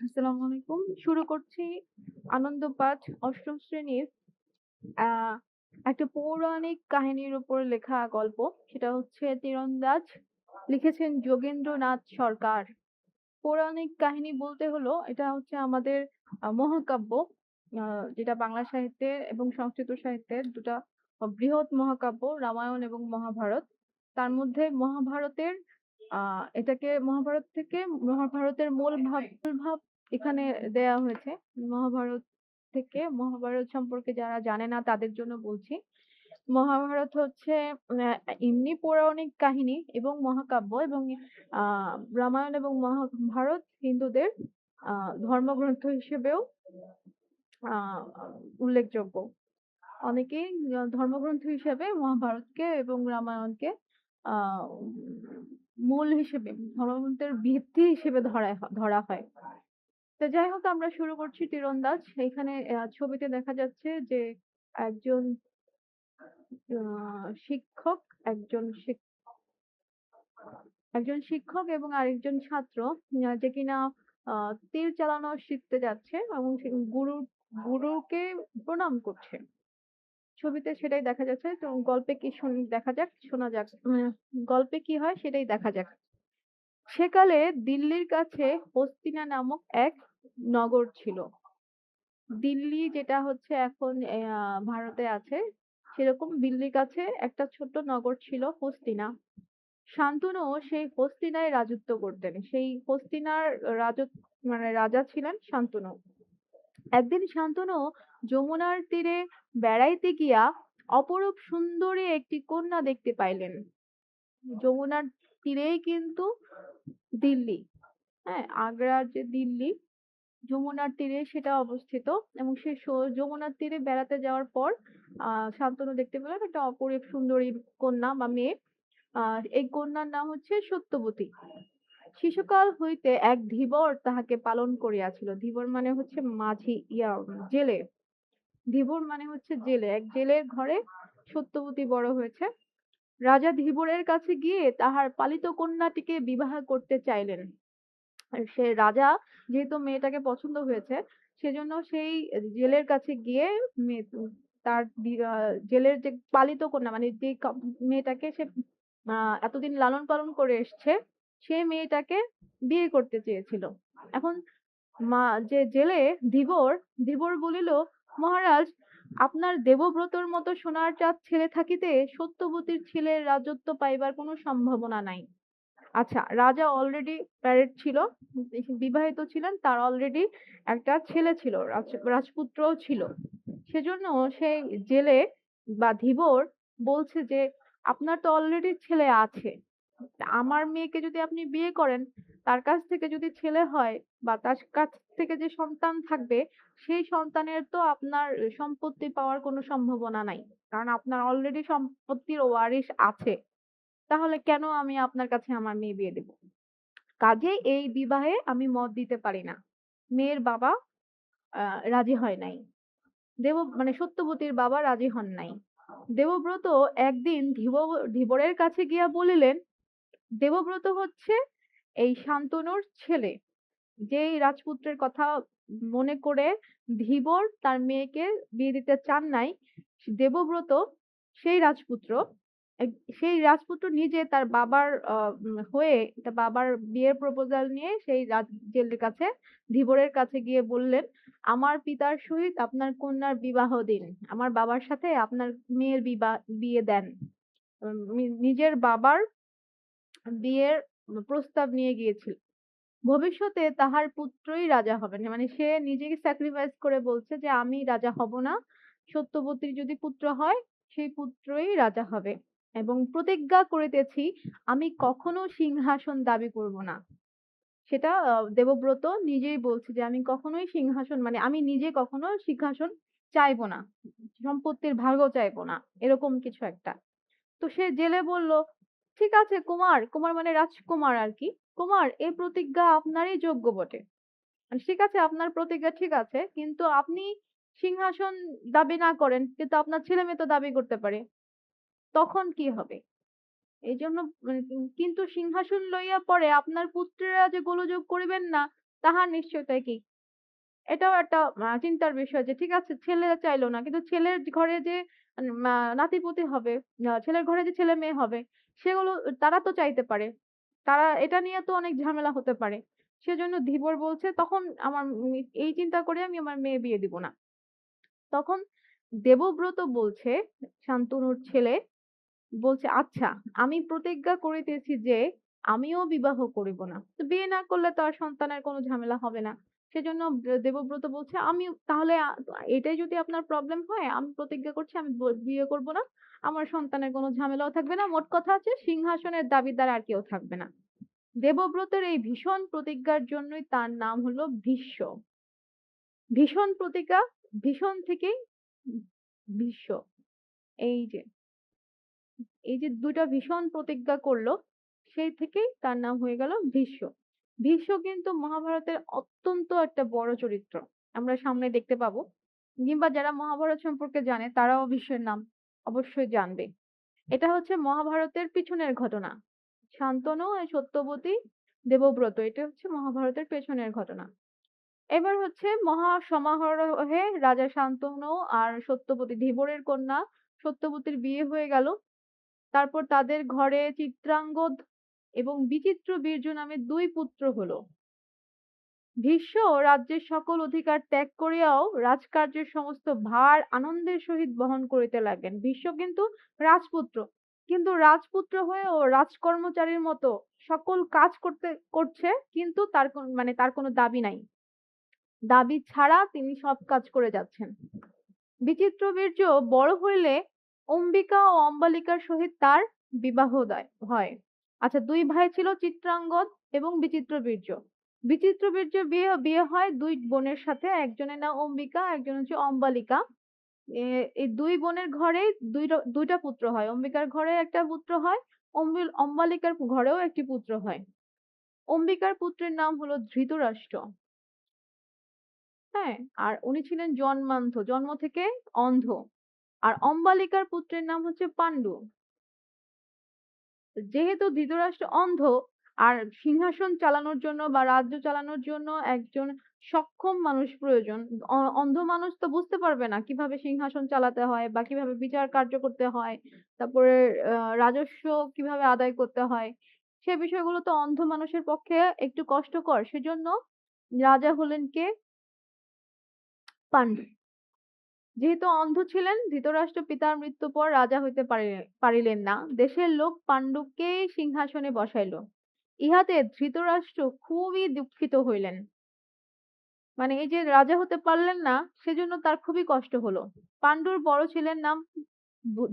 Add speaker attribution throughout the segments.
Speaker 1: আসসালামু আলাইকুম। শুরু করছি আনন্দ পাঠ ৮ম শ্রেণীর আ একটা পৌরাণিক কাহিনীর উপর লেখা গল্প। সেটা হচ্ছে 'তীরন্দাজ'। লিখেছেন যোগেন্দ্রনাথ সরকার। পৌরাণিক কাহিনী বলতে হলো এটা হচ্ছে আমাদের মহাকাব্য। আ যেটা বাংলা সাহিত্যের এবং সংস্কৃত সাহিত্যের ২ টা বৃহৎ মহাকাব্য রামায়ণ এবং মহাভারত। তার মধ্যে মহাভারতের আ এটাকে মহাভারত থেকে মহাভারতের মূল ভাব এখানে দেয়া হয়েছে। মহাভারত থেকে মহাভারত সম্পর্কে যারা জানে না তাদের জন্য বলছি। মহাভারত হচ্ছে এমনি পৌরাণিক কাহিনী এবং মহাকাব্য এবং আ রামায়ণ এবং মহাভারত হিন্দুদের আ ধর্মগ্রন্থ হিসেবেও আ উল্লেখযোগ্য। অনেকেই ধর্মগ্রন্থ হিসেবে মহাভারতকে এবং রামায়ণকে আ মূল হিসেবে ধর্মগ্রন্থের ভিত্তি হিসেবে ধরা হয়। তো যাই হোক আমরা শুরু করছি তীরন্দাজ। এখানে ছবিতে দেখা যাচ্ছে যে একজন আ শিক্ষক, একজন শিক একজন শিক্ষক এবং আরেকজন ছাত্র যে কিনা আ তীর চালানো শিখতে যাচ্ছে এবং সে গুরুকে প্রণাম করছে। ছবিতে সেটাই দেখা যাচ্ছে। তো গল্পে কি দেখা যাক, শোনা যাক। গল্পে কি হয় সেটাই দেখা যাক। সেকালে দিল্লির কাছে হস্তিনা নামক এক নগর ছিল। দিল্লি যেটা হচ্ছে এখন ভারতে আছে, সেরকম দিল্লির কাছে একটা ছোট্ট নগর ছিল হস্তিনা। শান্তনু সেই হস্তিনায় রাজত্ব করতেন। সেই হস্তিনার রাজা ছিলেন শান্তনু। একদিন শান্তনু যমুনার তীরে বেড়াইতে গিয়া অপরূপ সুন্দরী একটি কন্যা দেখতে পাইলেন। যমুনার তীরেই কিন্তু দিল্লি। হ্যাঁ? আগ্রার যে দিল্লি যমুনার তীরে সেটা অবস্থিত এবং সে যমুনার তীরে বেড়াতে যাওয়ার পর শান্তনু দেখতে পেলেন একটা অপরূপ সুন্দরী কন্যা বা মেয়ে। এই কন্যার নাম হচ্ছে সত্যবতী। শিশুকাল হইতে এক ধীবর তাহাকে পালন করিয়াছিল। ধীবর মানে হচ্ছে মাঝি জেলে। ধীবর মানে হচ্ছে জেলে। এক জেলের ঘরে সত্যবতী বড় হয়েছে। রাজা ধীবরের কাছে গিয়ে তাহার পালিত কন্যাটিকে বিবাহ করতে চাইলেন। আর সে রাজা যেহেতু মেয়েটাকে পছন্দ হয়েছে সেজন্য সেই জেলের কাছে গিয়ে মেয়ে তার জেলের যে পালিত কন্যা মানে যে মেয়েটাকে সে এতদিন লালন পালন করে এসছে সে মেয়েটাকে বিয়ে করতে চেয়েছিল। এখন মা যে জেলে ধীবর, ধীবর বলিল, মহারাজ আপনার দেবব্রতর মতো সোনার চাঁদ ছেলে থাকিতে সত্যবতীর ছেলের রাজত্ব পাইবার কোনো সম্ভাবনা নাই। আচ্ছা, রাজা অলরেডি ম্যারিড ছিল, বিবাহিত ছিলেন, তার অলরেডি একটা ছেলে ছিল, রাজপুত্রও ছিল। সেজন্য সেই জেলে বা ধীবর বলছে যে, আপনার তো অলরেডি ছেলে আছে। আমার মেয়েকে যদি আপনি বিয়ে করেন, তার কাছ থেকে যদি ছেলে হয় বা তার কাছ থেকে যে সন্তান থাকবে, সেই সন্তানের তো আপনার সম্পত্তি পাওয়ার কোনো সম্ভাবনা নাই। কারণ আপনার অলরেডি সম্পত্তির ওয়ারিশ আছে। তাহলে কেন আমি আপনার কাছে আমার মেয়ে বিয়ে দেব? কাজেই এই বিবাহে আমি মত দিতে পারি না। মেয়ের বাবা আ রাজি হয় নাই। মানে সত্যবতীর বাবা রাজি হন নাই। দেবব্রত একদিন ধীবরের কাছে গিয়া বলিলেন, দেবব্রত হচ্ছে এই শান্তনুর ছেলে। যেই রাজপুত্রের কথা মনে করে ধীবর তার মেয়েকে বিয়ে দিতে চান নাই, দেবব্রত সেই রাজপুত্র এক সেই রাজপুত্র নিজে তার বাবার হয়ে তার বাবার বিয়ের প্রপোজাল নিয়ে সেই জেলের কাছে ধীবরের কাছে গিয়ে বললেন, "আমার পিতার সহিত আপনার কন্যার বিবাহ দিন। আমার বাবার সাথে আপনার মেয়ের বিয়ে দেন।" নিজের বাবার বিয়ের প্রস্তাব নিয়ে গিয়েছিল। ভবিষ্যতে তাহার পুত্রই রাজা হবেন। মানে সে নিজেকে স্যাক্রিফাইস করে বলছে যে, "আমি রাজা হব না। সত্যবতীর যদি পুত্র হয়, সেই পুত্রই রাজা হবে। এবং প্রতিজ্ঞা করিতেছি, আমি কখনো সিংহাসন দাবি করব না।" সেটা দেবব্রত নিজেই বলছে যে, "আমি কখনোই সিংহাসন মানে আমি নিজে কখনো সিংহাসন চাইবো না। সম্পত্তির ভাগও চাইবো না।" এরকম কিছু একটা। তো সে জেলে বলল, "ঠিক আছে কুমার।" কুমার মানে রাজকুমার আরকি। "কুমার এ প্রতিজ্ঞা আপনারই যোগ্য বটে। ঠিক আছে আপনার প্রতিজ্ঞা ঠিক আছে। কিন্তু আপনি সিংহাসন দাবি না করেন, কিন্তু আপনার ছেলেমেয়ে তো দাবি করতে পারে। তখন কি হবে? এইজন্য মানে কিন্তু সিংহাসন লইয়া পরে আপনার পুত্রেরা যে গোলযোগ করিবেন না, তাহার নিশ্চয়তাই কি? এটাও একটা চিন্তার বিষয় যে ঠিক আছে ছেলে চাইলো না। কিন্তু ছেলের ঘরে যে নাতি-পুতি হবে, ছেলের ঘরে যে ছেলে-মেয়ে হবে সেগুলো তারা তো চাইতে পারে। তারা এটা নিয়ে তো অনেক ঝামেলা হতে পারে। সেজন্য ধীবর বলছে তখন আমার এই চিন্তা করে আমি আমার মেয়ে বিয়ে দিব না। তখন দেবব্রত বলছে, শান্তনুর ছেলে বলছে, "আচ্ছা, আমি প্রতিজ্ঞা করিতেছি যে আমিও বিবাহ করিব না।" তো বিয়ে না করলে তো আর সন্তানের কোনো ঝামেলা হবে না। সেজন্য দেবব্রত বলছে, "আমি তাহলে এটাই যদি আপনার প্রবলেম হয়, আমি প্রতিজ্ঞা করছি আমি বিয়ে করব না। আমার সন্তানের কোনো ঝামেলাও থাকবে না। মোট কথা হচ্ছে সিংহাসনের দাবিদার আর কেউ থাকবে না।" দেবব্রতের এই ভীষণ প্রতিজ্ঞার জন্যই তার নাম হলো ভীষ্ম। ভীষণ প্রতিজ্ঞা, ভীষণ থেকেই ভীষ্ম। এই যে এই যে ২ টা ভীষণ প্রতিজ্ঞা করল, সেই থেকেই তার নাম হয়ে গেল ভীষ্ম। ভীষ্ম কিন্তু মহাভারতের অত্যন্ত একটা বড় চরিত্র। আমরা সামনে দেখতে পাবো। কিংবা যারা মহাভারত সম্পর্কে জানে তারাও ভীষ্মের নাম অবশ্যই জানবে। এটা হচ্ছে মহাভারতের পিছনের ঘটনা। শান্তনু, সত্যবতী, দেবব্রত এটা হচ্ছে মহাভারতের পেছনের ঘটনা। এবার হচ্ছে মহাসমারোহে রাজা শান্তনু আর সত্যবতী ধীবরের কন্যা সত্যবতীর বিয়ে হয়ে গেল। তারপর তাদের ঘরে চিত্রাঙ্গদ এবং বিচিত্র বীর্য নামে ২ পুত্র হলো। ভীষ্ম রাজ্যের সকল অধিকার ত্যাগ করিয়াও রাজকার্যের সমস্ত ভার আনন্দের সহিত বহন করিতে লাগলেন। ভীষ্ম কিন্তু রাজপুত্র। কিন্তু রাজপুত্র হয়েও রাজকর্মচারীর মতো সকল কাজ করছে কিন্তু তার কোনো দাবি নাই। দাবি ছাড়া তিনি সব কাজ করে যাচ্ছেন। বিচিত্রবীর্য বড় হইলে অম্বিকা ও অম্বালিকার সহিত তার বিবাহ হয়। আচ্ছা ২ ভাই ছিল চিত্রাঙ্গদ এবং বিচিত্রবীর্য। বিচিত্রবীর্য বিয়ে হয় ২ বোনের সাথে। একজনের নাম অম্বিকা, একজন হচ্ছে অম্বালিকা। এই ২ বোনের ঘরেই ২ টা পুত্র হয়। অম্বিকার ঘরে একটা পুত্র হয়, অম্বালিকার ঘরেও একটি পুত্র হয়। অম্বিকার পুত্রের নাম হলো ধৃতরাষ্ট্র। হ্যাঁ? আর উনি ছিলেন জন্মান্ধ, জন্ম থেকে অন্ধ। আর অম্বালিকার পুত্রের নাম হচ্ছে পাণ্ডু। যেহেতু ধৃতরাষ্ট্র অন্ধ আর সিংহাসন চালানোর জন্য বা রাজ্য চালানোর জন্য একজন সক্ষম মানুষ প্রয়োজন। অন্ধ মানুষ তো বুঝতে পারবে না কিভাবে সিংহাসন চালাতে হয় বা কিভাবে বিচার কার্য করতে হয়। তারপরে রাজস্ব কিভাবে আদায় করতে হয়। সে বিষয়গুলো তো অন্ধ মানুষের পক্ষে একটু কষ্টকর। সেজন্য রাজা হলেন কে? পাণ্ডু। যেহেতু অন্ধ ছিলেন, ধৃতরাষ্ট্র পিতার মৃত্যুর পর রাজা হইতে পারিলেন না। দেশের লোক পাণ্ডুকেই সিংহাসনে বসাইল। ইহাতে ধৃতরাষ্ট্র খুবই দুঃখিত হইলেন। মানে এই যে রাজা হতে পারলেন না, সেজন্য তার খুবই কষ্ট হলো। পাণ্ডুর বড় ছেলের নাম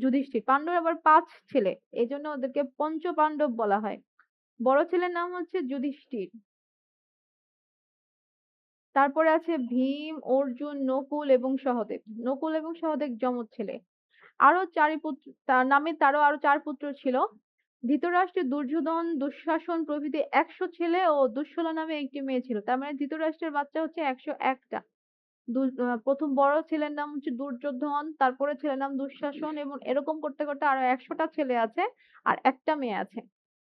Speaker 1: যুধিষ্ঠির। পাণ্ডুর আবার ৫ ছেলে। এজন্য ওদেরকে পঞ্চপাণ্ডব বলা হয়। বড় ছেলের নাম হচ্ছে যুধিষ্ঠির। তারপরে আছে ভীম, অর্জুন, নকুল এবং সহদেব। নকুল এবং সহদেব যমজ ছেলে। আরো ৪ পুত্র তার নামে তারও আরো ৪ পুত্র ছিল। ধৃতরাষ্ট্রের দুর্যোধন, দুঃশাসন প্রভৃতি ১০০ ছেলে ও দুঃশলা নামে একটি মেয়ে ছিল। তার মানে ধৃতরাষ্ট্রের বাচ্চা হচ্ছে ১০১ টা। ১ম বড় ছেলের নাম হচ্ছে দুর্যোধন, তারপরে ছেলের নাম দুঃশাসন এবং এরকম করতে, করতে আরো ১০০ টা ছেলে আছে আর একটা মেয়ে আছে।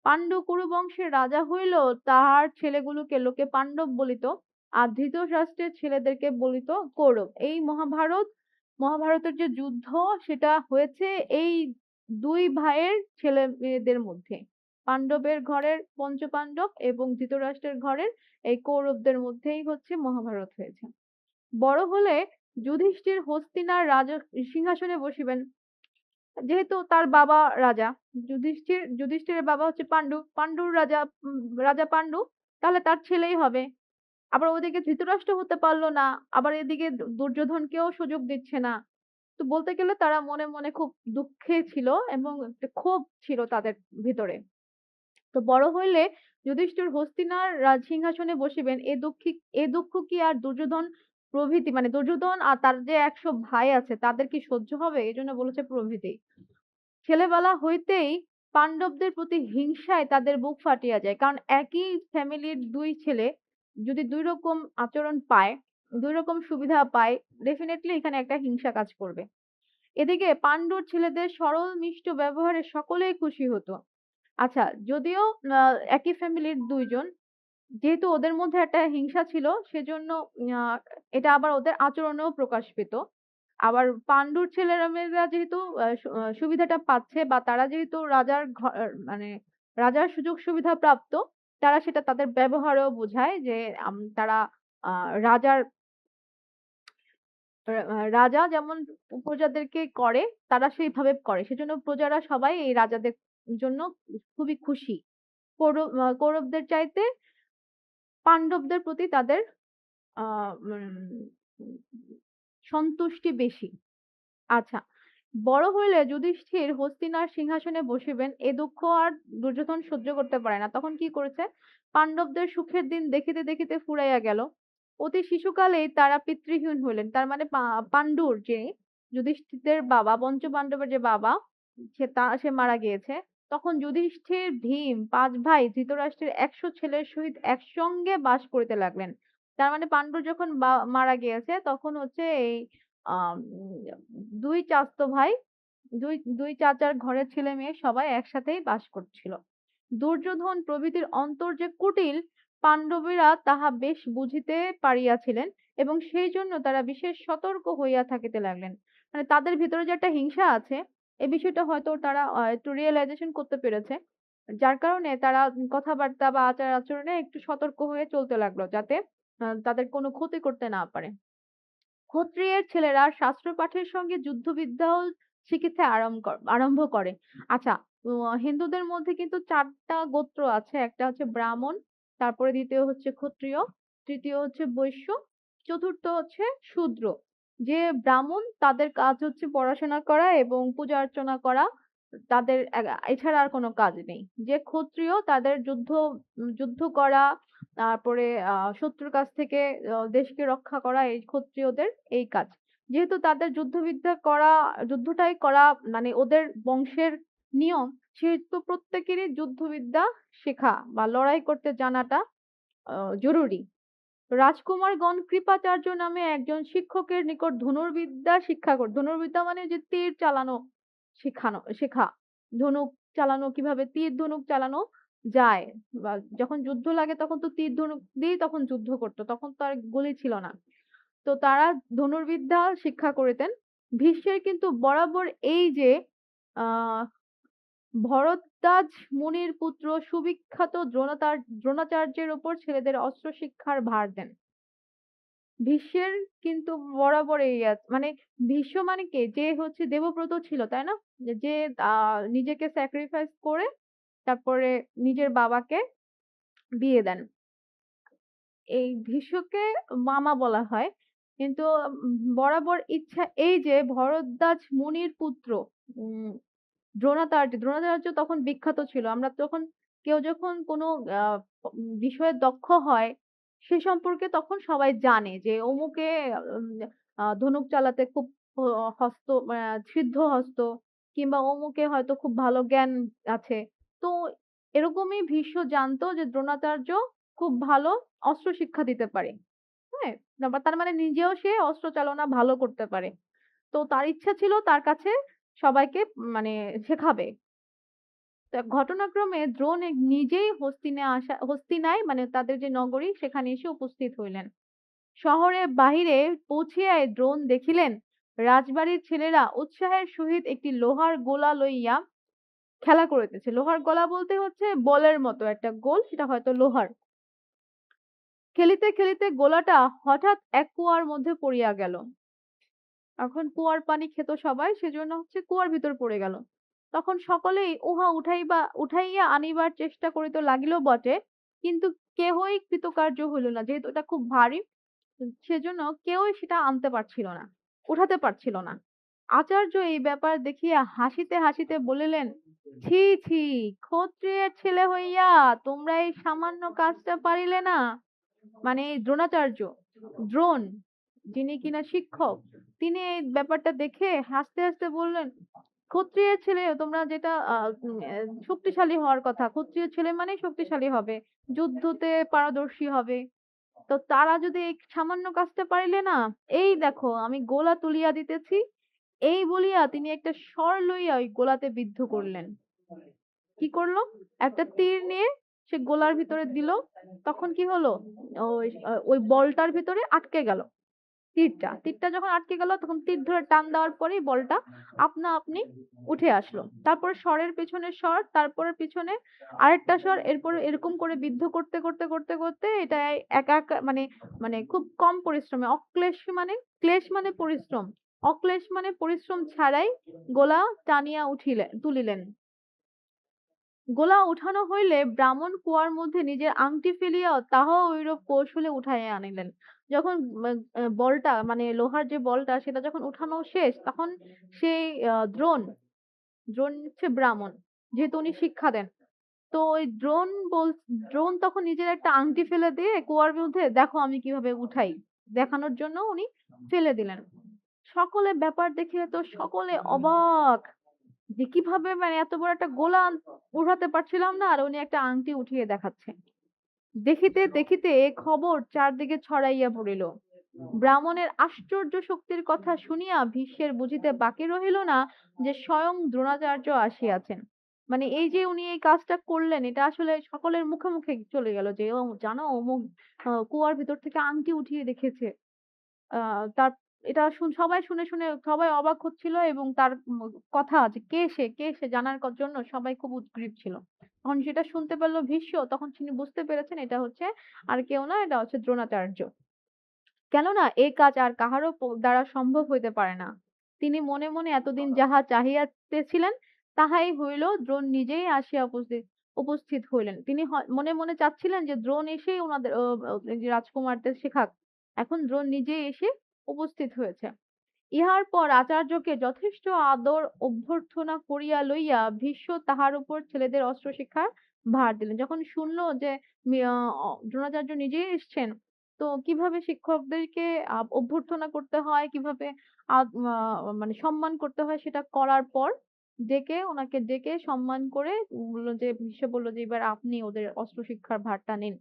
Speaker 1: পাণ্ডু কুরু বংশের রাজা হইলেও তাহার ছেলেগুলোকে লোকে পাণ্ডব বলিত আর ধৃতরাষ্ট্রের ছেলেদেরকে বলিত কৌরব। এই মহাভারতের যে যুদ্ধ সেটা হয়েছে এই ২ ভাইয়ের ছেলে মেয়েদের মধ্যে। পাণ্ডবের ঘরের পঞ্চপাণ্ডব এবং ধৃতরাষ্ট্রের ঘরের এই কৌরবদের মধ্যেই হচ্ছে মহাভারত হয়েছে। বড় হলে যুধিষ্ঠির হস্তিনার সিংহাসনে বসিবেন। যেহেতু তার বাবা রাজা, যুধিষ্ঠিরের বাবা হচ্ছে পাণ্ডু, পাণ্ডুর রাজা পাণ্ডু, তাহলে তার ছেলেই হবে। আবার ওদিকে ধৃতরাষ্ট্র হতে পারল না, আবার এদিকে দুর্যোধনকেও সুযোগ দিচ্ছে না। তো বলতে গেলে তারা মনে, মনে খুব দুঃখে ছিল এবং একটা ক্ষোভ ছিল তাদের ভিতরে। তো বড় হইলে যুধিষ্ঠির হস্তিনার সিংহাসনে বসিবেন এ দুঃখ কি আর দুর্যোধন প্রভৃতি মানে দুর্যোধন আর তার যে ১০০ ভাই আছে তাদের কি সহ্য হবে? এজন্য বলেছে প্রভৃতি। ছেলেবেলা হইতেই পাণ্ডবদের প্রতি হিংসায় তাদের বুক ফাটিয়া যায়। কারণ একই ফ্যামিলির ২ ছেলে যদি ২ রকম আচরণ পায়, ২ রকম সুবিধা পায়, ডেফিনিটলি এখানে একটা হিংসা কাজ করবে। এদিকে পাণ্ডুর ছেলেদের সরল মিষ্ট ব্যবহারে সকলেই খুশি হতো। আচ্ছা যদিও আ একই ফ্যামিলির ২ জন, যেহেতু ওদের মধ্যে একটা হিংসা ছিল সেজন্য আ এটা আবার ওদের আচরণেও প্রকাশ পেত। আবার পান্ডুর ছেলেরা মেয়েরা যেহেতু সুবিধাটা পাচ্ছে বা তারা যেহেতু রাজার মানে রাজার সুযোগ সুবিধা প্রাপ্ত, তারা সেটা তাদের ব্যবহারেও বোঝায় যে তারা আ রাজার রাজা যেমন প্রজাদেরকে করে, তারা সেইভাবে করে। সেজন্য প্রজারা সবাই এই রাজাদের জন্য খুবই খুশি। কৌরবদের চাইতে পান্ডবদের প্রতি তাদের আ উম সন্তুষ্টি বেশি। আচ্ছা। বড় হইলে যুধিষ্ঠির হস্তিনার সিংহাসনে বসিবেন এ দুঃখ আর দুর্যোধন সহ্য করতে পারে না। তখন কি করেছে? পান্ডবদের সুখের দিন দেখিতে, দেখিতে ফুরাইয়া গেল। অতি শিশুকালেই তারা পিতৃহীন হইলেন। তার মানে পান্ডুর যে যুধিষ্ঠিরের বাবা, পঞ্চপান্ডবের যে বাবা সে মারা গিয়েছে। তখন যুধিষ্ঠির, ভীম ৫ ভাই ধৃতরাষ্ট্রের ১০০ ছেলের সহিত একসঙ্গে বাস করিতে লাগলেন। তার মানে পান্ডু যখন মারা গিয়েছে তখন হচ্ছে এই আম ২ চাচাতো ভাই, ২ চাচার ঘরের ছেলে-মেয়ে সবাই একসাথেই বাস করছিল। দুর্যোধন প্রভৃতির অন্তর যে কুটিল, পাণ্ডবেরা তাহা বেশ বুঝিতে পারিয়াছিলেন এবং সেইজন্য তারা বিশেষ সতর্ক হইয়া থাকিতে লাগলেন। মানে তাদের ভিতরে যে একটা হিংসা আছে, এই বিষয়টা হয়তো তারা একটু রিয়ালাইজেশন করতে পেরেছে। যার কারণে তারা কথাবার্তা বা আচার-আচরণে একটু সতর্ক হয়ে চলতে লাগলো, যাতে তাদের কোনো ক্ষতি করতে না পারে। ক্ষত্রিয়ের ছেলেরা শাস্ত্র পাঠের সঙ্গে যুদ্ধবিদ্যাও শিখিতে আরম্ভ করে। আচ্ছা, হিন্দুদের মধ্যে কিন্তু ৪ টা গোত্র আছে। একটা হচ্ছে ব্রাহ্মণ, তারপরে ২য় হচ্ছে ক্ষত্রিয়, তৃতীয় হচ্ছে বৈশ্য, চতুর্থ হচ্ছে শূদ্র। যে ব্রাহ্মণ তাদের কাজ হচ্ছে পড়াশোনা করা এবং পূজা অর্চনা করা। তাদের এছাড়া আর কোনো কাজ নেই। যে ক্ষত্রিয় তাদের যুদ্ধ করা, তারপরে শত্রুর কাছ থেকে দেশকে রক্ষা করা এই ক্ষত্রিয়দের এই কাজ। যেহেতু তাদের যুদ্ধটাই করা মানে ওদের বংশের নিয়ম, সেহেতু প্রত্যেকেরই যুদ্ধবিদ্যা শেখা বা লড়াই করতে জানাটা আ জরুরি। রাজকুমারগণ কৃপাচার্য নামে একজন শিক্ষকের নিকট ধনুর্বিদ্যা মানে যে তীর চালানো শেখা। ধনুক চালানো কিভাবে তীর ধনুক চালানো যায় বা যখন যুদ্ধ লাগে তখন তো তীর ধনুক দিয়েই তখন যুদ্ধ করত। তখন তো আর গুলি ছিল না। তো তারা ধনুর্বিদ্যা শিক্ষা করিতেন। ভীষ্মের কিন্তু বরাবর এই যে আ ভরদ্বাজ মুনির পুত্র সুবিখ্যাত দ্রোণাচার্যের উপর ছেলেদের অস্ত্র শিক্ষার ভার দেন। ভীষ্মের কিন্তু বরাবর এই মানে ভীষ্ম মানে কে? যে হচ্ছে দেবব্রত ছিল, তাই না? যে নিজেকে স্যাক্রিফাইস করে তারপরে নিজের বাবাকে বিয়ে দেন। এই ভীষ্মকে মামা বলা হয়। কিন্তু বরাবর ইচ্ছা এই যে ভরদ্বাজ মুনির পুত্র উম দ্রোণাচার্য তখন বিখ্যাত ছিল। আমরা যখন কেউ যখন কোনো আ বিষয়ে দক্ষ হয়, সে সম্পর্কে তখন সবাই জানে যে অমুকে উম ধনুক চালাতে খুব হ হস্ত সিদ্ধ হস্ত কিংবা অমুকে হয়তো খুব ভালো জ্ঞান আছে। তো এরকমই ভীষ্ম জানতো যে দ্রোণাচার্য খুব ভালো অস্ত্র শিক্ষা দিতে পারে। হ্যাঁ? তার মানে নিজেও সে অস্ত্র চালনা ভালো করতে পারে। তো তার ইচ্ছা ছিল তার কাছে সবাইকে মানে শেখাবে। তা ঘটনাক্রমে দ্রোণ নিজেই হস্তিনায় মানে তাদের যে নগরী সেখানে এসে উপস্থিত হইলেন। শহরের বাহিরে পৌঁছিয়াই দ্রোণ দেখিলেন রাজবাড়ির ছেলেরা উৎসাহের সহিত একটি লোহার গোলা লইয়া খেলা করিতেছে। লোহার গোলা বলতে হচ্ছে বলের মতো একটা গোল, সেটা হয়তো লোহার। খেলিতে, খেলিতে গোলাটা হঠাৎ এক কুয়ার মধ্যে পড়িয়া গেল। এখন কুয়ার পানি খেত সবাই, সেজন্য হচ্ছে কুয়ার ভিতর পড়ে গেল। তখন সকলেই উহা উঠাইয়া আনিবার চেষ্টা করিতে লাগিল বটে, কিন্তু কেহই কৃতকার্য হইল না। যেহেতু এটা খুব ভারী, সেজন্য কেউই সেটা আনতে পারছিল না, উঠাতে পারছিল না। আচার্য এই ব্যাপার দেখিয়া হাসিতে হাসিতে বলিলেন, ছি ছি, ক্ষত্রিয়ের ছেলে হইয়া তোমরা এই সামান্য কাজটা পারিলে না? মানে এই দ্রোণাচার্য, দ্রোণ যিনি কিনা শিক্ষক, তিনি এই ব্যাপারটা দেখে হাসতে হাসতে বললেন, ক্ষত্রিয়ের ছেলে তোমরা যেটা শক্তিশালী হওয়ার কথা, ক্ষত্রিয় ছেলে মানেই শক্তিশালী হবে, যুদ্ধতে পারদর্শী হবে। তো তারা যদি এই সামান্য কাজটা পারিলে না, এই দেখো আমি গোলা তুলিয়া দিতেছি। এই বলিয়া তিনি একটা স্বর লইয়া ওই গোলাতে বিদ্ধ করলেন। কি করলো? একটা তীর নিয়ে সে গোলার ভিতরে দিল, তখন কি হলো? ওই বলটার ভিতরে আটকে গেল। তীরটা যখন আটকে গেল, তখন তীর ধরে টান দেওয়ার পরেই বলটা আপনা আপনি উঠে আসলো। তারপরে স্বরের পেছনে স্বর, তারপরে পিছনে আরেকটা স্বর, এরপরে এরকম করে বিদ্ধ করতে করতে করতে করতে এটা একা একা মানে মানে খুব কম পরিশ্রমে, অক্লেশ মানে ক্লেশ মানে পরিশ্রম, অক্লেশ মানে পরিশ্রম ছাড়াই গোলা টানিয়া তুলিলেন। গোলা উঠানো হইলে ব্রাহ্মণ কুয়ার মধ্যে নিজের আংটি ফেলিয়া তাহাও ঐরূপ কৌশলে উঠাইয়া আনিলেন। যখন বলটা মানে লোহার যে বলটা সেটা যখন উঠানো শেষ, তখন সেই দ্রোণ, দ্রোণ হচ্ছে ব্রাহ্মণ, যেহেতু উনি শিক্ষা দেন, তো ওই দ্রোণ তখন নিজের একটা আংটি ফেলে দিয়ে কুয়ার মধ্যে, দেখো আমি কিভাবে উঠাই, দেখানোর জন্য উনি ফেলে দিলেন। সকলে ব্যাপার দেখে তো সকলে অবাক, যে কিভাবে মানে এত বড় একটা গোলা উঠাতে পারছিলাম না, আর উনি একটা আংটি উঠিয়ে দেখাচ্ছে। দেখিতে দেখিতে এ খবর চারদিকে ছড়াইয়া পড়িল। ব্রাহ্মণের আশ্চর্য শক্তির কথা শুনিয়া ভীষ্মের বুঝিতে বাকি রহিল না যে স্বয়ং দ্রোণাচার্য আসিয়াছেন। মানে এই যে উনি এই কাজটা করলেন, এটা আসলে সকলের মুখে মুখে চলে গেল যে ও জানো অমুক কুয়ার ভিতর থেকে আংটি উঠিয়ে দেখেছে। তার এটা সবাই শুনে শুনে সবাই অবাক হচ্ছিল, এবং তার কথা যে কে সে জানার জন্য সবাই খুব উদগ্রীব ছিল। তখন সেটা শুনতে পেল ভীষ্ম, তখন তিনি বুঝতে পেরেছেন এটা হচ্ছে আর কেউ না, এটা হচ্ছে দ্রোণাচার্য। কেননা এ কাজ আর কাহারও দ্বারা সম্ভব হইতে পারে না। তিনি মনে মনে এতদিন যাহা চাহিয়াতেছিলেন তাহাই হইল, দ্রোণ নিজেই আসিয়া উপস্থিত হইলেন। তিনি মনে মনে চাচ্ছিলেন যে দ্রোণ এসেই ওনাদের এই যে রাজকুমারদের শেখাক। এখন দ্রোণ নিজেই এসে উপস্থিত হয়েছে। ইহার পর আচার্যকে যথেষ্ট আদর অভ্যর্থনা করিয়া লইয়া ভীষ্ম তাহার উপর ছেলেদের অস্ত্র শিক্ষার ভার দিলেন। যখন শুনলো যে দ্রোণাচার্য নিজেই এসছেন, তো কিভাবে শিক্ষকদেরকে অভ্যর্থনা করতে হয়, কিভাবে মানে সম্মান করতে হয়, সেটা করার পর ওনাকে ডেকে সম্মান করে বললো যে, ভীষ্ম বললো যে এবার আপনি ওদের অস্ত্র শিক্ষার ভারটা নিন।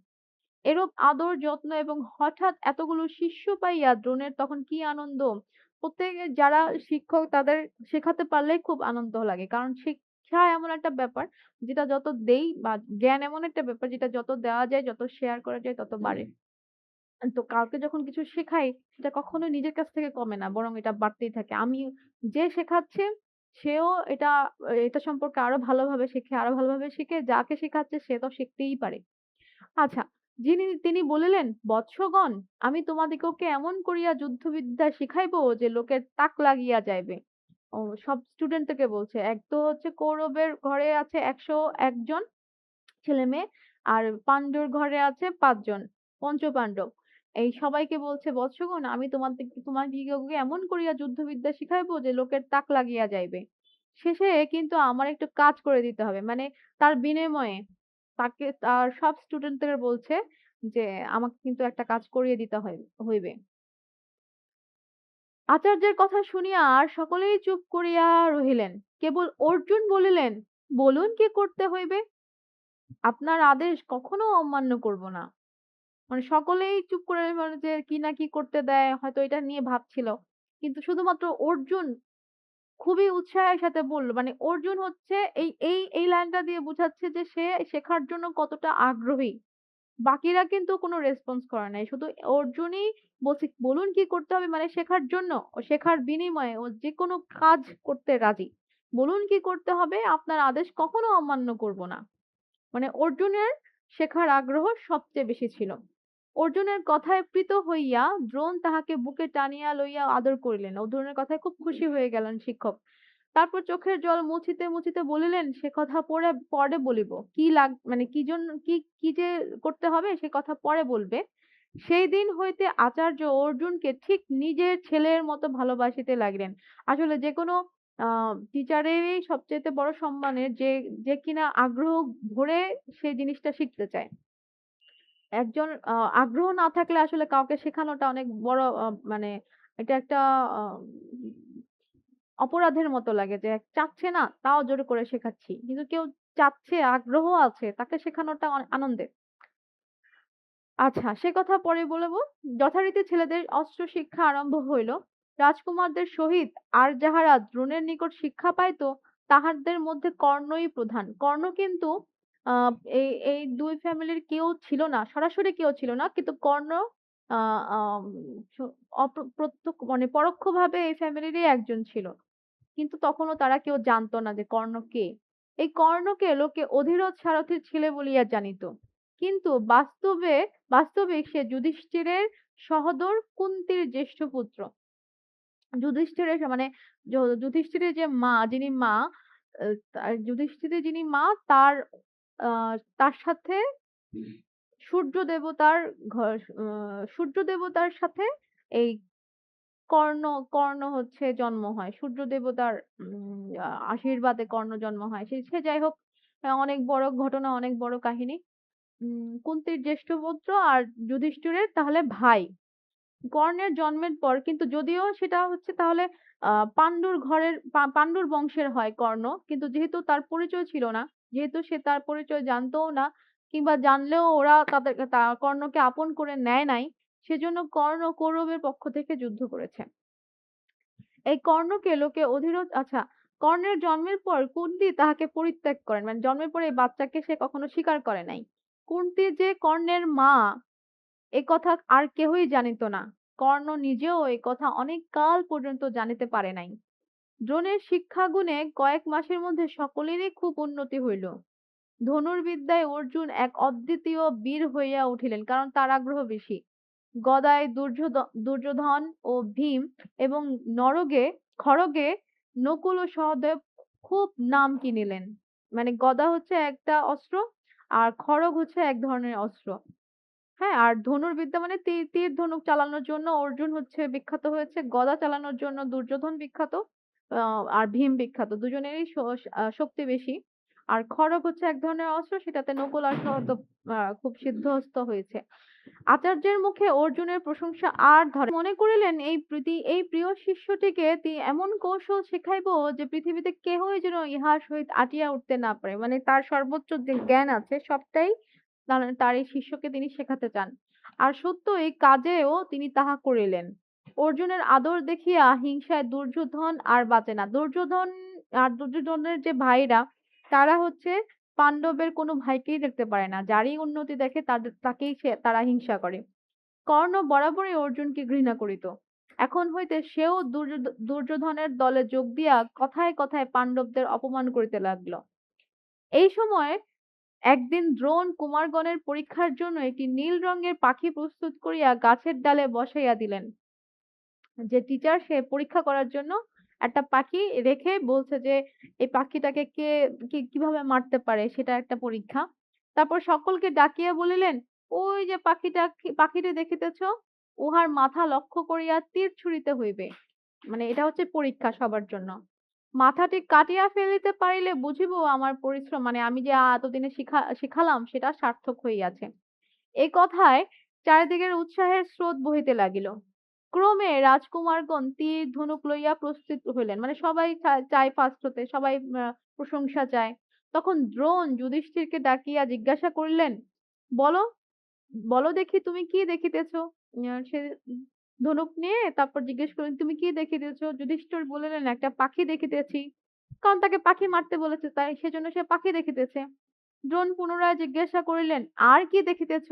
Speaker 1: এরূপ আদর যত্ন এবং হঠাৎ এতগুলো শিষ্য পাইয়া দ্রোণের তখন কি আনন্দ! প্রত্যেকে যারা শিক্ষক তাদের শেখাতে পারলেই খুব আনন্দ লাগে। কারণ শিক্ষা এমন একটা ব্যাপার যেটা যত দেই বা জ্ঞান এমন একটা ব্যাপার যেটা যত দেওয়া যায়, যত শেয়ার করা যায় তত বাড়ে। তো কাউকে যখন কিছু শেখাই, সেটা কখনোই নিজের কাছ থেকে কমে না, বরং এটা বাড়তেই থাকে। যে শেখাচ্ছে সেও এটা সম্পর্কে আরো ভালোভাবে শেখে, আরো ভালোভাবে শিখে, যাকে শেখাচ্ছে সে তো শিখতেই পারে। আচ্ছা, তিনি বলিলেন, বৎসগণ, আমি তোমাদিগকে এমন করিয়া যুদ্ধবিদ্যা শিখাইবো যে লোকের তাক লাগিয়া যাইবে। ও সব স্টুডেন্টদেরকে বলছে। এক তো হচ্ছে কৌরবের ঘরে আছে ১০১ জন ছেলে মেয়ে, আর পাণ্ডুর ঘরে আছে ৫ জন, পঞ্চপাণ্ডব। এই সবাইকে বলছে, বৎসগণ, আমি তোমাদিগকে এমন করিয়া যুদ্ধবিদ্যা শিখাইবো যে লোকের তাক লাগিয়া যাইবে। শেষে কিন্তু আমার একটু কাজ করে দিতে হবে। মানে তার বিনিময়ে তার সব স্টুডেন্টদের বলছে যে আমাকে কিন্তু একটা কাজ করিয়ে দিতে হইবে। আচার্যের কথা শুনিয়া আর সকলেই চুপ করিয়া রহিলেন। কেবল অর্জুন বলিলেন, বলুন কি করতে হইবে? আপনার আদেশ কখনো অমান্য করব না। মানে সকলেই চুপ করে মানে যে কি না কি করতে দেয়, হয়তো এটা নিয়ে ভাবছিল। কিন্তু শুধুমাত্র অর্জুন খুবই উৎসাহের সাথে বলল। মানে অর্জুন হচ্ছে এই লাইনটা দিয়ে বুঝাচ্ছে যে সে শেখার জন্য কতটা আগ্রহী। বাকিরা কিন্তু কোনো রেসপন্স করে নাই। শুধু অর্জুনই বলছে, বলুন কি করতে হবে, মানে শেখার জন্য, ও শেখার বিনিময়ে ও যেকোনো কাজ করতে রাজি। বলুন কি করতে হবে, আপনার আদেশ কখনো অমান্য করব না। মানে অর্জুনের শেখার আগ্রহ সবচেয়ে বেশি ছিল। অর্জুনের কথায় প্রীত হইয়া দ্রোণ তাহাকে বুকে টানিয়া লইয়া আদর করিলেন। অর্জুনের কথায় খুব খুশি হয়ে গেলেন শিক্ষক। তারপর চোখের জল মুছিতে মুছিতে বলিলেন, সে কথা পরে বলিব। মানে কি জন্য কি যে করতে হবে সে কথা পরে বলবে। সেই দিন হইতে আচার্য অর্জুনকে ঠিক নিজের ছেলের মতো ভালোবাসিতে লাগলেন। আসলে যেকোনো টিচারেরই সবচাইতে বড় সম্মানের যে কিনা আগ্রহ ভরে সেই জিনিসটা শিখতে চায়। একজন আগ্রহ না থাকলে আসলে কাউকে শেখানোটা অনেক বড় মানে এটা একটা আ অপরাধের মতো লাগে যে চাচ্ছে না তাও জোর করে শেখাচ্ছি। কিন্তু কেউ চাচ্ছে, আগ্রহ আছে, তাকে শেখানোটা আনন্দের। আচ্ছা, সে কথা পরে বলবো। যথারীতি ছেলেদের অস্ত্র শিক্ষা আরম্ভ হইল। রাজকুমারদের সহিত আর যাহারা দ্রোণের নিকট শিক্ষা পাইত, তাহাদের মধ্যে কর্ণই প্রধান। কর্ণ কিন্তু আ এই ২ ফ্যামিলির কেউ ছিল না। সরাসরি কেউ ছিল না। কিন্তু কর্ণ আ আম স মানে পরোক্ষভাবে এই ফ্যামিলিরই একজন ছিল। কিন্তু তখনও তারা কেউ জানত না যে কর্ণ কে? এই কর্ণকে লোকে অধিরথ সারথীর ছেলে বলিয়া জানিত। কিন্তু বাস্তবিক সে যুধিষ্ঠিরের সহোদর কুন্তীর জ্যেষ্ঠ পুত্র। যুধিষ্ঠিরের মানে যুধিষ্ঠিরের যে মা, যিনি মা, তার যুধিষ্ঠিরের যিনি মা তার আ তার সাথে সূর্য দেবতার সূর্য দেবতার সাথে এই কর্ণ কর্ণ হচ্ছে জন্ম হয়। সূর্য দেবতার আশীর্বাদে কর্ণ জন্ম হয়। সে যাই হোক অনেক বড় ঘটনা, অনেক বড় কাহিনী। কুন্তির জ্যেষ্ঠ পুত্র আর যুধিষ্ঠিরের তাহলে ভাই। কর্ণের জন্মের পর কিন্তু যদিও সেটা হচ্ছে তাহলে পাণ্ডুর ঘরের পাণ্ডুর বংশের হয় কর্ণ। কিন্তু যেহেতু তার পরিচয় ছিল না, যেহেতু সে তার পরিচয় জানতও না কিংবা জানলেও ওরা কর্ণকে আপন করে নেয় নাই, সেজন্য কর্ণ কৌরবের পক্ষ থেকে যুদ্ধ করেছে। এই কর্ণকে লোকে আচ্ছা, কর্ণের জন্মের পর কুন্তী তাহাকে পরিত্যাগ করেন। মানে জন্মের পরে এই বাচ্চাকে সে কখনো স্বীকার করে নাই। কুন্তী যে কর্ণের মা একথা আর কেহই জানিত না। কর্ণ নিজেও এ কথা অনেক কাল পর্যন্ত জানিতে পারে নাই। দ্রোণের শিক্ষাগুণে কয়েক মাসের মধ্যে সকলেরই খুব উন্নতি হইল। ধনুর্বিদ্যায় অর্জুন এক অদ্বিতীয় বীর হইয়া উঠিলেন, কারণ তার আগ্রহ বেশি। গদায় দুর্যোধন ও ভীম এবং খড়গে নকুল ও সহদেব খুব নাম কিনিলেন। মানে গদা হচ্ছে একটা অস্ত্র আর খড়গ হচ্ছে এক ধরনের অস্ত্র। হ্যাঁ, আর ধনুর্বিদ্যা মানে তীর ধনুক চালানোর জন্য অর্জুন হচ্ছে বিখ্যাত হয়েছে, গদা চালানোর জন্য দুর্যোধন বিখ্যাত, আর ভীম বিখ্যাত। দুজনেরই শক্তি বেশি। আর খড়গ হচ্ছে এক ধরনের অস্ত্র, সেটাতে নকুল আর সহদেব খুব সিদ্ধহস্ত হয়েছে। আচার্যের মুখে অর্জুনের প্রশংসা আর ধরে মনে করিলেন এই প্রিয় শিষ্যটিকে এমন কৌশল শেখাইব যে পৃথিবীতে কেহই যেন ইহার সহিত আটিয়া উঠতে না পারে। মানে তার সর্বোচ্চ যে জ্ঞান আছে সবটাই তার এই শিষ্যকে তিনি শেখাতে চান। আর সত্য এই কাজেও তিনি তাহা করিলেন। অর্জুনের আদর দেখিয়া হিংসায় দুর্যোধন আর বাঁচে না। দুর্যোধনের যে ভাইরা তারা হচ্ছে পাণ্ডবের কোনো ভাইকেই দেখতে পারে না। যারই উন্নতি দেখে তাকেই তারা হিংসা করে। কর্ণ বরাবরই অর্জুনকে ঘৃণা করিত। এখন হইতে সেও দুর্যোধনের দলে যোগ দিয়া কথায় কথায় পাণ্ডবদের অপমান করিতে লাগলো। এই সময় একদিন দ্রোণ কুমারগণের পরীক্ষার জন্য একটি নীল রঙের পাখি প্রস্তুত করিয়া গাছের ডালে বসাইয়া দিলেন। যে টিচার সে পরীক্ষা করার জন্য একটা পাখি রেখে বলছে যে এই পাখিটাকে কে কিভাবে মারতে পারে সেটা একটা পরীক্ষা। তারপর সকলকে ডাকিয়া বলিলেন, ওই যে পাখিটা দেখিতেছ, উহার মাথা লক্ষ্য করিয়া তীর ছুঁড়িতে হইবে। মানে এটা হচ্ছে পরীক্ষা সবার জন্য। মাথাটি কাটিয়া ফেলিতে পারিলে বুঝিব আমার পরিশ্রম, মানে আমি যে এতদিনে শিখালাম সেটা সার্থক হইয়াছে। এই কথায় চারিদিকের উৎসাহের স্রোত বহিতে লাগিল। ক্রমে রাজকুমারগণ তীর ধনুক লইয়া প্রস্তুত হইলেন। মানে সবাই চায় ফার্স্ট হতে, সবাই প্রশংসা চায়। তখন দ্রোণ যুধিষ্ঠিরকে ডাকিয়া জিজ্ঞাসা করিলেন, বলো বলো দেখি তুমি কি দেখিতেছ? সে ধনুক নিয়ে তারপর জিজ্ঞেস করলেন, তুমি কি দেখিতেছ? যুধিষ্ঠির বলিলেন, একটা পাখি দেখিতেছি। কারণ তাকে পাখি মারতে বলেছে, তাই সেজন্য সে পাখি দেখিতেছে। দ্রোণ পুনরায় জিজ্ঞাসা করিলেন, আর কি দেখিতেছ?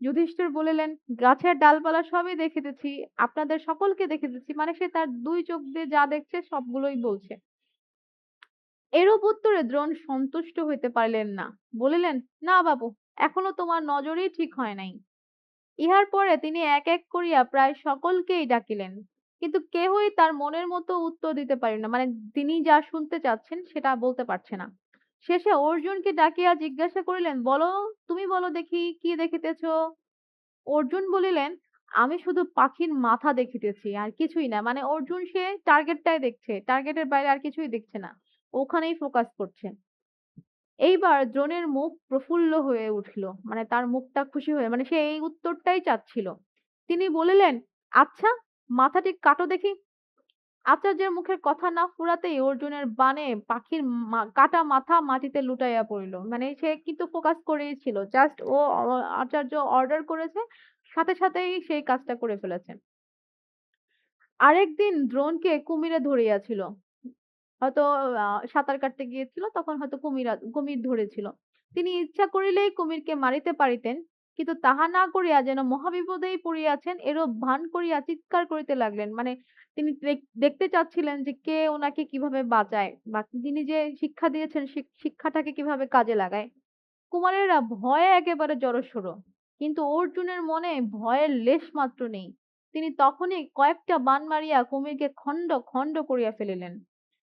Speaker 1: যুধিষ্ঠির বলিলেন, গাছের ডালপালা সবই দেখিতেছি, আপনাদের সকলকে দেখিতেছি। মানে সে তার ২ চোখ দিয়ে যা দেখছে সবগুলোই বলছে। এরূপ উত্তরে দ্রোণ সন্তুষ্ট হইতে পারিলেন না। বলিলেন, না বাবু, এখনো তোমার নজরই ঠিক হয় নাই। ইহার পরে তিনি এক এক করিয়া প্রায় সকলকেই ডাকিলেন। কিন্তু কেহই তার মনের মতো উত্তর দিতে পারিল না। মানে তিনি যা শুনতে চাচ্ছেন সেটা বলতে পারছে না। শেষে অর্জুনকে ডাকিয়া জিজ্ঞাসা করিলেন, বলো, তুমি বলো দেখি কি দেখিতেছ? অর্জুন বলিলেন, আমি শুধু পাখির মাথা দেখিতেছি আর কিছুই না। মানে অর্জুন সে টার্গেটটাই দেখছে, টার্গেটের বাইরে আর কিছুই দেখছে না, ওখানেই ফোকাস করছে। এইবার দ্রোণের মুখ প্রফুল্ল হয়ে উঠল, মানে তার মুখটা খুশি হয়ে, মানে সে এই উত্তরটাই চাচ্ছিল। তিনি বলিলেন, আচ্ছা, মাথাটি কাটো দেখি। আচার্যের মুখের কথা না ফুরাতেই অর্জুনের বাণে পাখির কাটা মাথা মাটিতে লুটাইয়া পড়িল। মানে সে কিন্তু ফোকাস করেই ছিল, জাস্ট আচার্য অর্ডার করেছে, সাথে সাথেই সেই কাজটা করে ফেলেছে। আরেকদিন দ্রোণকে কুমিরে ধরিয়াছিল। হয়তো সাঁতার কাটতে গিয়েছিল, তখন হয়তো কুমির ধরেছিল। তিনি ইচ্ছা করিলেই কুমিরকে মারিতে পারিতেন, কিন্তু তাহা না করিয়া যেন মহাবিপদেই পড়িয়াছেন এরূপ ভান করিয়া চিৎকার করিতে লাগলেন। মানে তিনি দেখতে চাচ্ছিলেন যে কে ওনাকে কিভাবে বাঁচায় বা তিনি যে শিক্ষা দিয়েছেন শিক্ষাটাকে কিভাবে কাজে লাগায়। কুমারেরা ভয়ে একেবারে জড়সড়। কিন্তু অর্জুনের মনে ভয়ের লেশমাত্র নেই। তিনি তখনই কয়েকটা বাণ মারিয়া কুমিরকে খণ্ড খণ্ড করিয়া ফেলিলেন।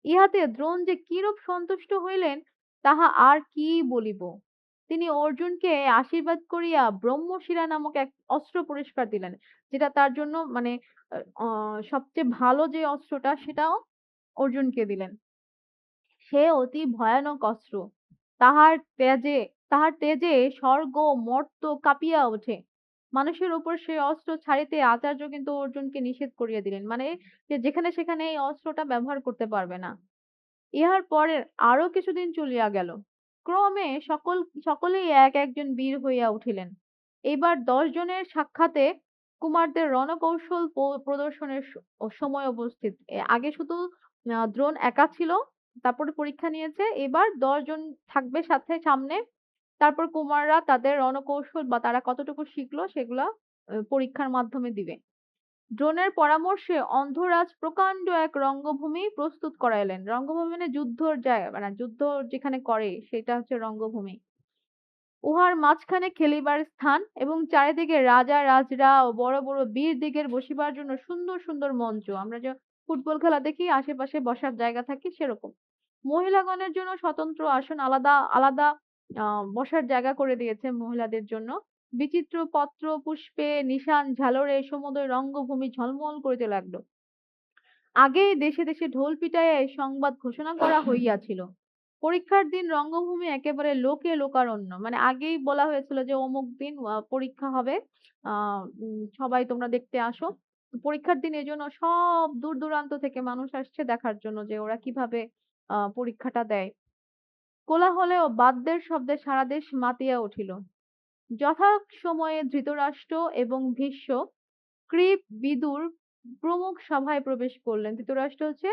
Speaker 1: ইহাতে দ্রোণ যে কিরূপ সন্তুষ্ট হইলেন তাহা আর কি বলিব। তিনি অর্জুনকে আশীর্বাদ করিয়া ব্রহ্মশিরা নামক এক অস্ত্র পুরস্কার দিলেন। যেটা তার জন্য মানে সবচেয়ে ভালো যে অস্ত্রটা সেটাও অর্জুনকে দিলেন। সে অতি ভয়ানক অস্ত্র। তাহার তেজে তাহার তেজে স্বর্গ মর্ত্য কাঁপিয়া ওঠে। মানুষের উপর সে অস্ত্র ছাড়িতে আচার্য কিন্তু অর্জুনকে নিষেধ করিয়া দিলেন। মানে যে যেখানে সেখানে এই অস্ত্রটা ব্যবহার করতে পারবে না। ইহার পরের আরো কিছুদিন চলিয়া গেল। ক্রমে সকলেই এক একজন বীর হইয়া উঠিলেন। এইবার ১০ জনের সাক্ষাতে কুমারদের রণকৌশল প্রদর্শনের সময় উপস্থিত। আগে শুধু দ্রোণ একা ছিল, তারপরে পরীক্ষা নিয়েছে। এবার ১০ জন থাকবে সামনে। তারপর কুমাররা তাদের রণকৌশল বা তারা কতটুকু শিখলো সেগুলা পরীক্ষার মাধ্যমে দিবে। দ্রোণের পরামর্শে অন্ধরাজ প্রকাণ্ড এক রঙ্গভূমি প্রস্তুত করাইলেন। রঙ্গভূমি মানে যুদ্ধর জায়গা, মানে যুদ্ধ যেখানে করে সেটা হচ্ছে রঙ্গভূমি। উহার মাঝখানে খেলিবার স্থান এবং চারিদিকে রাজা রাজরা ও বড় বড় বীরদিগের বসিবার জন্য সুন্দর সুন্দর মঞ্চ। আমরা যে ফুটবল খেলা দেখি আশেপাশে বসার জায়গা থাকে সেরকম। মহিলাগণের জন্য স্বতন্ত্র আসন, আলাদা আলাদা বসার জায়গা করে দিয়েছে মহিলাদের জন্য। বিচিত্র পত্র পুষ্পে নিশান ঝালরে সমুদয় রঙ্গভূমি ঝলমল করিতে লাগলো। আগেই দেশে দেশে ঢোল পিটাইয়া এই সংবাদ ঘোষণা করা হইয়াছিল। পরীক্ষার দিন রঙ্গভূমি একেবারে লোকে লোকারণ্য। মানে আগেই বলা হয়েছিল যে অমুক দিন পরীক্ষা হবে। সবাই তোমরা দেখতে আসো। পরীক্ষার দিন এজন্য সব দূর দূরান্ত থেকে মানুষ আসছে দেখার জন্য যে ওরা কিভাবে পরীক্ষাটা দেয়। কোলাহলে ও বাদ্যের শব্দে সারা দেশ মাতিয়া উঠিল। যথাসময়ে ধৃতরাষ্ট্র এবং ভীষ্ম, কৃপ, বিদুর প্রমুখ সভায় প্রবেশ করলেন। ধৃতরাষ্ট্র হচ্ছে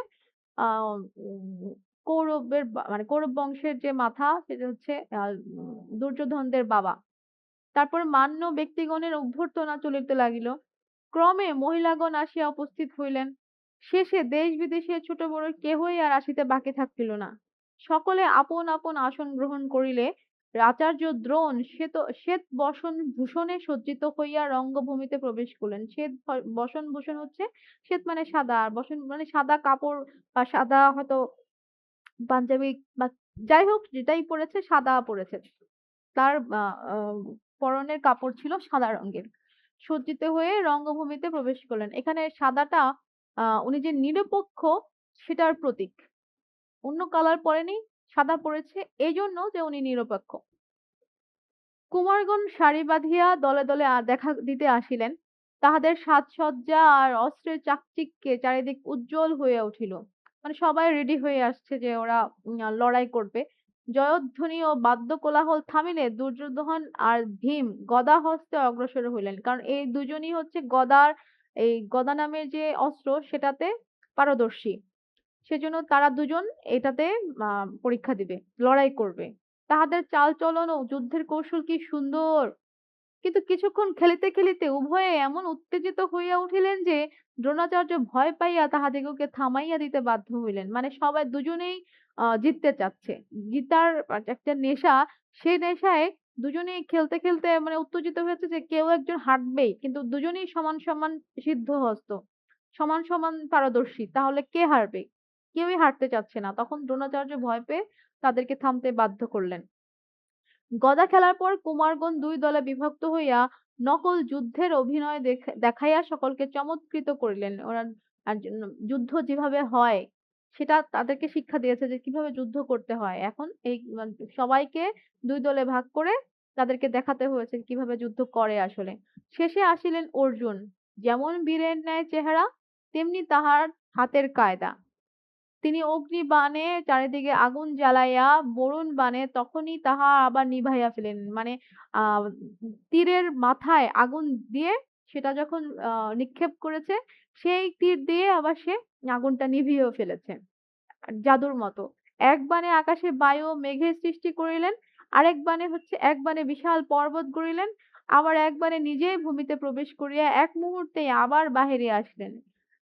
Speaker 1: আহ উম কৌরবের মানে কৌরব বংশের যে মাথা সেটা হচ্ছে দুর্যোধনদের বাবা। তারপর মান্য ব্যক্তিগণের অভ্যর্থনা চলিতে লাগিল। ক্রমে মহিলাগণ আসিয়া উপস্থিত হইলেন। শেষে দেশ বিদেশে ছোট বড় কেহই আর আসিতে বাকি থাকিল না। সকলে আপন আপন আসন গ্রহণ করিলে আচার্য দ্রোণ শ্বেত বসন ভূষণে সজ্জিত হইয়া রঙ্গভূমিতে প্রবেশ করলেন। বসন ভূষণ হচ্ছে শ্বেত মানে সাদা, আর বসন মানে সাদা কাপড় বা সাদা হয়তো পাঞ্জাবি বা যাই হোক যেটাই পড়েছে সাদা পড়েছে। তার পরনের কাপড় ছিল সাদা রঙের। সজ্জিত হয়ে রঙ্গভূমিতে প্রবেশ করলেন। এখানে সাদাটা উনি যে নিরপেক্ষ সেটার প্রতীক। অন্য কালার পরেনি, সাদা পড়েছে এইজন্য যে উনি নিরপেক্ষ। কুমারগণ সারি বাঁধিয়া দলে দলে দেখা দিতে আসিলেন। তাহাদের সাজসজ্জা আর অস্ত্রের চাকচিক্যে চারিদিক উজ্জ্বল হইয়া উঠিল। মানে সবাই রেডি হয়ে আসছে যে ওরা লড়াই করবে। জয়ধ্বনি ও বাদ্য কোলাহল থামিলে দুর্যোধন আর ভীম গদা হস্তে অগ্রসর হইলেন। কারণ এই দুজনই হচ্ছে এই গদা নামের যে অস্ত্র সেটাতে পারদর্শী। সেজন্য তারা দুজন এটাতে পরীক্ষা দিবে, লড়াই করবে। তাহাদের চালচলন ও যুদ্ধের কৌশল কি সুন্দর! কিন্তু কিছুক্ষণ খেলিতে খেলিতে উভয়ে এমন উত্তেজিত হইয়া উঠিলেন যে দ্রোণাচার্য ভয় পাইয়া তাহাদিগকে থামাইয়া দিতে বাধ্য হইলেন। মানে সবাই দুজনেই জিততে চাচ্ছে। জিতার একটা নেশা, সেই নেশায় দুজনেই খেলতে খেলতে মানে উত্তেজিত হয়েছে যে কেউ একজন হারবেই। কিন্তু দুজনেই সমান সমান সিদ্ধহস্ত, সমান সমান পারদর্শী। তাহলে কে হারবে? কেউই হারতে চাচ্ছে না। তখন দ্রোণাচার্য ভয় পেয়ে তাদেরকে থামতে বাধ্য করলেন। গদা খেলার পর কুমারগণ দুই দলে বিভক্ত হইয়া নকল যুদ্ধের অভিনয় দেখাইয়া সকলকে চমৎকৃত করিলেন। ওরা যুদ্ধ যেভাবে হয় সেটা তাদেরকে শিক্ষা দিয়েছে যে কিভাবে যুদ্ধ করতে হয়। এখন এই সবাইকে দুই দলে ভাগ করে তাদেরকে দেখাতে হয়েছে কিভাবে যুদ্ধ করে আসলে। শেষে আসিলেন অর্জুন। যেমন বীরের ন্যায় চেহারা, তেমনি তাহার হাতের কায়দা। তিনি অগ্নিবাণে চারিদিকে আগুন জ্বালাইয়া বরুণ বাণে তখনই তাহা আবার নিভাইয়া ফেলিলেন। মানে আহ তীরের মাথায় আগুন দিয়ে সেটা যখন নিক্ষেপ করেছে সেই তীর দিয়ে আবার সে আগুনটা নিভিয়েও ফেলেছে জাদুর মতো। এক বাণে আকাশে বায়ু ও মেঘের সৃষ্টি করিলেন, আরেক বাণে হচ্ছে এক বাণে বিশাল পর্বত গড়িলেন, আবার এক বাণে নিজেই ভূমিতে প্রবেশ করিয়া এক মুহূর্তেই আবার বাহিরে আসলেন।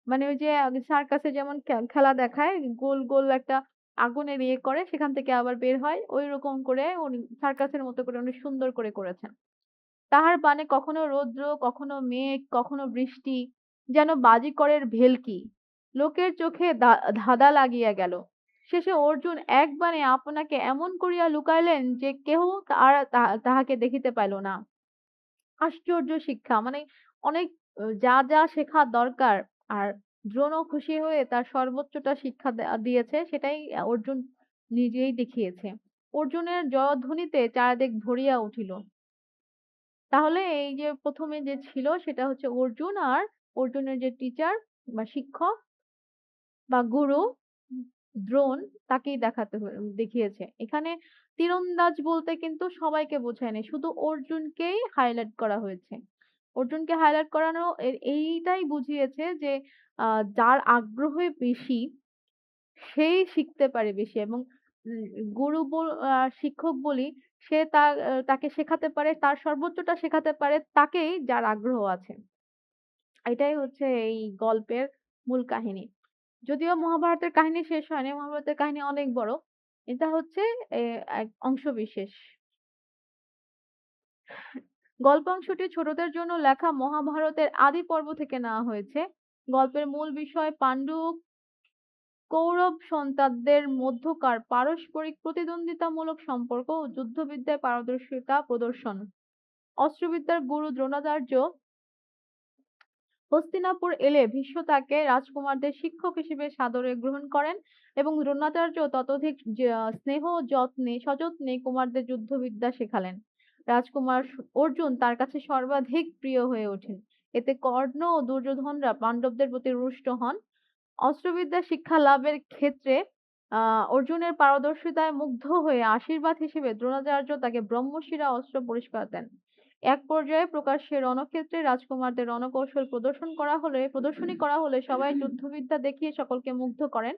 Speaker 1: মানে ওই যে সার্কাসে যেমন খেলা দেখায়, গোল, গোল একটা আগুনের ইয়ে করে সেখান থেকে আবার বের হয়। ঐরকম করে উনি সার্কাসের মতো করে উনি সুন্দর করে করেছেন। তাহার বাণে কখনো রৌদ্র, কখনো মেঘ, কখনো বৃষ্টি, যেন বাজিকরের ভেলকি। লোকের চোখে ধাঁধা লাগিয়া গেল। শেষে অর্জুন এক বাণে আপনাকে এমন করিয়া লুকাইলেন যে কেহ আর তাহাকে দেখিতে পাইল না। আশ্চর্য শিক্ষা! মানে অনেক যা, যা শেখার দরকার আর দ্রোণও খুশি হয়ে তার সর্বোচ্চটা শিক্ষা দিয়েছে সেটাই অর্জুন নিজেই দেখিয়েছে। অর্জুনের জয়ধ্বনিতে চারিদিক ভরিয়া উঠিল। তাহলে এই যে ১ম এ যে ছিল সেটা হচ্ছে অর্জুন আর অর্জুনের যে টিচার বা শিক্ষক বা গুরু দ্রোণ তাকেই দেখিয়েছে। এখানে তীরন্দাজ বলতে কিন্তু সবাইকে বোঝায়নি। শুধু অর্জুনকেই হাইলাইট করা হয়েছে। অর্জুনকে হাইলাইট করানো এইটাই বুঝিয়েছে যে যার আগ্রহে বেশি সেই শিখতে পারে বেশি এবং উম গুরু শিক্ষক বলি সে তাকে শেখাতে পারে, তার সর্বোচ্চটা শেখাতে পারে তাকেই যার আগ্রহ আছে। এটাই হচ্ছে এই গল্পের মূল কাহিনী। যদিও মহাভারতের কাহিনী শেষ হয়নি, মহাভারতের কাহিনী অনেক বড়। এটা হচ্ছে এ এক অংশবিশেষ। গল্পাংশটি ছোটদের জন্য লেখা মহাভারতের আদি পর্ব থেকে নেওয়া হয়েছে। গল্পের মূল বিষয় পান্ডু কৌরব সন্তানদের মধ্যকার পারস্পরিক প্রতিদ্বন্দ্বিতামূলক সম্পর্ক ও যুদ্ধবিদ্যায় পারদর্শিতা প্রদর্শন। অস্ত্রবিদ্যার গুরু দ্রোণাচার্য হস্তিনাপুর এলে ভীষ্ম তাকে রাজকুমারদের শিক্ষক হিসেবে সাদরে গ্রহণ করেন এবং দ্রোণাচার্য ততোধিক স্নেহ যত্নে সযত্নে কুমারদের যুদ্ধবিদ্যা শেখালেন। রাজকুমার অর্জুন তার কাছে সর্বাধিক প্রিয় হয়ে ওঠেন। এতে কর্ণ ও দুর্যোধনরা পাণ্ডবদের প্রতি রুষ্ট হন। অস্ত্রবিদ্যা শিক্ষা লাভের ক্ষেত্রে অর্জুনের পারদর্শিতায় মুগ্ধ হয়ে আশীর্বাদ হিসেবে দ্রোণাচার্য তাকে ব্রহ্মশিরা অস্ত্র পুরস্কার দেন। এক পর্যায়ে প্রকাশ্যে রণক্ষেত্রে রাজকুমারদের রণকৌশল প্রদর্শনী করা হলে সবাই যুদ্ধবিদ্যা দেখিয়ে সকলকে মুগ্ধ করেন।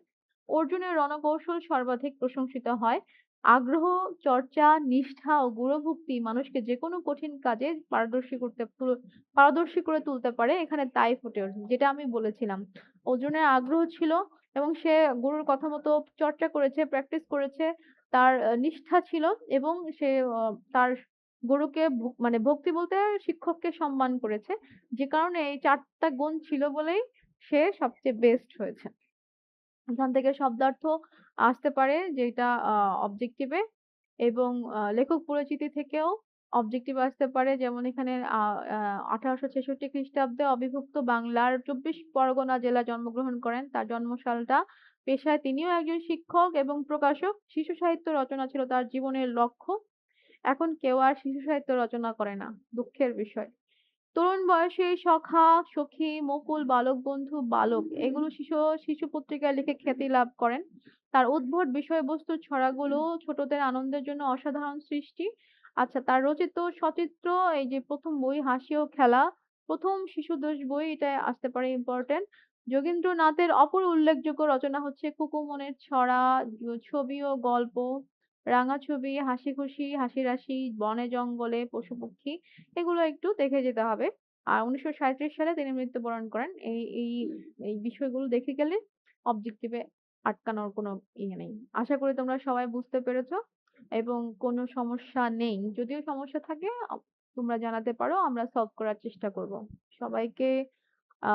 Speaker 1: অর্জুনের রণকৌশল সর্বাধিক প্রশংসিত হয়। আগ্রহ, চর্চা, নিষ্ঠা ও গুরুভক্তি মানুষকে যেকোনো কঠিন কাজে পারদর্শী করে তুলতে পারে। এখানে তাই ফুটে ওঠে। যেটা আমি বলেছিলাম। অর্জুনের আগ্রহ ছিল এবং সে গুরুর কথা মতো চর্চা করেছে, প্র্যাকটিস করেছে। তার নিষ্ঠা ছিল এবং সে তার গুরুকে মানে ভক্তি বলতে শিক্ষককে সম্মান করেছে। যে কারণে এই ৪ টা গুণ ছিল বলেই সে সবচেয়ে বেস্ট হয়েছে। এখান থেকে শব্দার্থ আসতে পারে যেটা অবজেক্টিভ এ এবং লেখক পরিচিতি থেকেও অবজেক্টিভ আসতে পারে। যেমন এখানে আ আ ১৮৬৬ খ্রিস্টাব্দে অবিভক্ত বাংলার ২৪ পরগনা জেলায় জন্মগ্রহণ করেন। তার জন্মসালটা। পেশায় তিনিও একজন শিক্ষক এবং প্রকাশক। শিশু সাহিত্য রচনা ছিল তার জীবনের লক্ষ্য। এখন কেউ আর শিশু সাহিত্য রচনা করে না। দুঃখের বিষয়। তরুণ বয়সে সখা, সখী, মুকুল, বালক বন্ধু, বালক এগুলো শিশু পত্রিকায় লিখে খ্যাতি লাভ করেন। তার উদ্ভট বিষয়বস্তুর ছড়াগুলো ছোটদের আনন্দের জন্য অসাধারণ সৃষ্টি। আচ্ছা তার রচিত সচিত্র এই যে ১ম বই হাসি ও খেলা, ১ম শিশুতোষ বই এটা আসতে পারে ইম্পোর্টেন্ট। যোগীন্দ্রনাথের অপর উল্লেখযোগ্য রচনা হচ্ছে কুকুমনের ছড়া, ছবি ও গল্প, রাঙা ছবি, হাসিখুশি, হাসি-রাশি, বনে জঙ্গলে, পশু-পক্ষী এগুলো একটু দেখে যেতে হবে। আর ১৯৩৭ সালে তিনি মৃত্যুবরণ করেন। এই বিষয়গুলো দেখে গেলে অবজেক্টিভে আটকানোর কোনো ইয়ে নেই। আশা করি তোমরা সবাই বুঝতে পেরেছো এবং কোনো সমস্যা নেই। যদিও সমস্যা থাকে তোমরা জানাতে পারো। আমরা সলভ করার চেষ্টা করব। সবাইকে আ